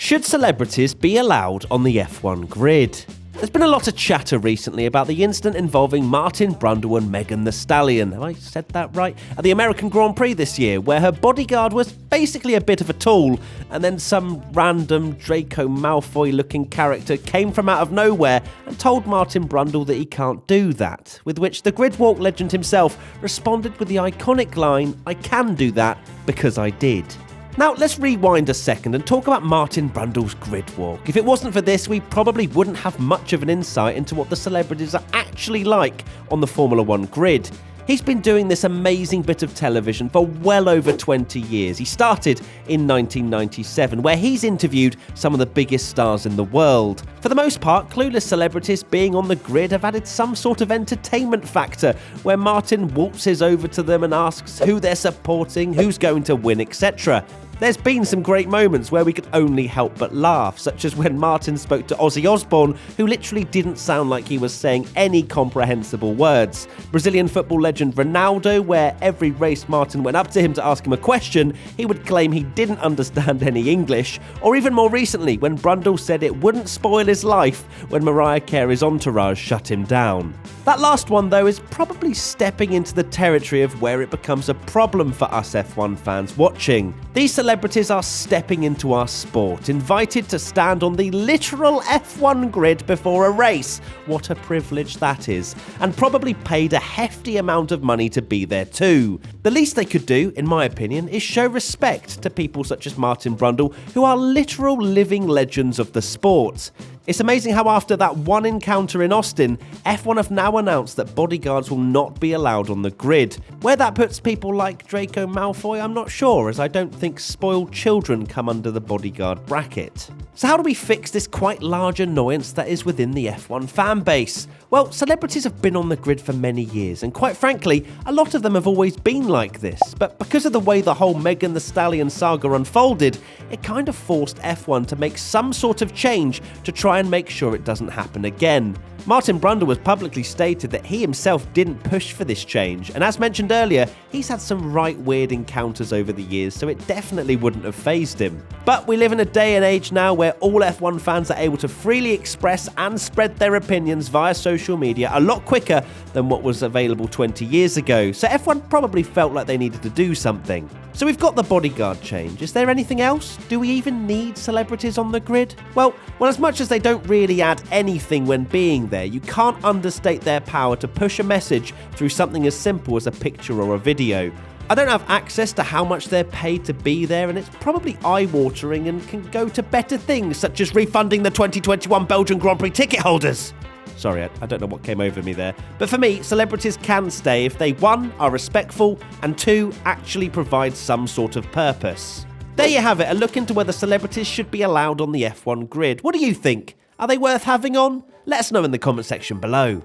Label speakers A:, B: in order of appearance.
A: Should celebrities be allowed on the F1 grid? There's been a lot of chatter recently about the incident involving Martin Brundle and Megan the Stallion, have I said that right? At the American Grand Prix this year, where her bodyguard was basically a bit of a tool, and then some random Draco Malfoy-looking character came from out of nowhere and told Martin Brundle that he can't do that, with which the gridwalk legend himself responded with the iconic line, "I can do that because I did." Now, let's rewind a second and talk about Martin Brundle's grid walk. If it wasn't for this, we probably wouldn't have much of an insight into what the celebrities are actually like on the Formula 1 grid. He's been doing this amazing bit of television for well over 20 years. He started in 1997, where he's interviewed some of the biggest stars in the world. For the most part, clueless celebrities being on the grid have added some sort of entertainment factor, where Martin waltzes over to them and asks who they're supporting, who's going to win, etc. There's been some great moments where we could only help but laugh, such as when Martin spoke to Ozzy Osbourne, who literally didn't sound like he was saying any comprehensible words. Brazilian football legend Ronaldo, where every race Martin went up to him to ask him a question, he would claim he didn't understand any English. Or even more recently, when Brundle said it wouldn't spoil his life when Mariah Carey's entourage shut him down. That last one, though, is probably stepping into the territory of where it becomes a problem for us F1 fans watching. These celebrities are stepping into our sport, invited to stand on the literal F1 grid before a race. What a privilege that is, and probably paid a hefty amount of money to be there too. The least they could do, in my opinion, is show respect to people such as Martin Brundle, who are literal living legends of the sport. It's amazing how after that one encounter in Austin, F1 have now announced that bodyguards will not be allowed on the grid. Where that puts people like Draco Malfoy, I'm not sure, as I don't think spoiled children come under the bodyguard bracket. So how do we fix this quite large annoyance that is within the F1 fan base? Well, celebrities have been on the grid for many years, and quite frankly, a lot of them have always been like this. But because of the way the whole Megan the Stallion saga unfolded, it kind of forced F1 to make some sort of change to try and make sure it doesn't happen again. Martin Brundle has publicly stated that he himself didn't push for this change, and as mentioned earlier, he's had some right weird encounters over the years, so it definitely wouldn't have fazed him. But we live in a day and age now where all F1 fans are able to freely express and spread their opinions via social media a lot quicker than what was available 20 years ago, so F1 probably felt like they needed to do something. So we've got the bodyguard change. Is there anything else? Do we even need celebrities on the grid? Well, as much as they don't really add anything when being there, you can't understate their power to push a message through something as simple as a picture or a video. I don't have access to how much they're paid to be there, and it's probably eye-watering and can go to better things, such as refunding the 2021 Belgian Grand Prix ticket holders. Sorry, I don't know what came over me there. But for me, celebrities can stay if they, 1, are respectful, and 2, actually provide some sort of purpose. There you have it, a look into whether celebrities should be allowed on the F1 grid. What do you think? Are they worth having on? Let us know in the comment section below.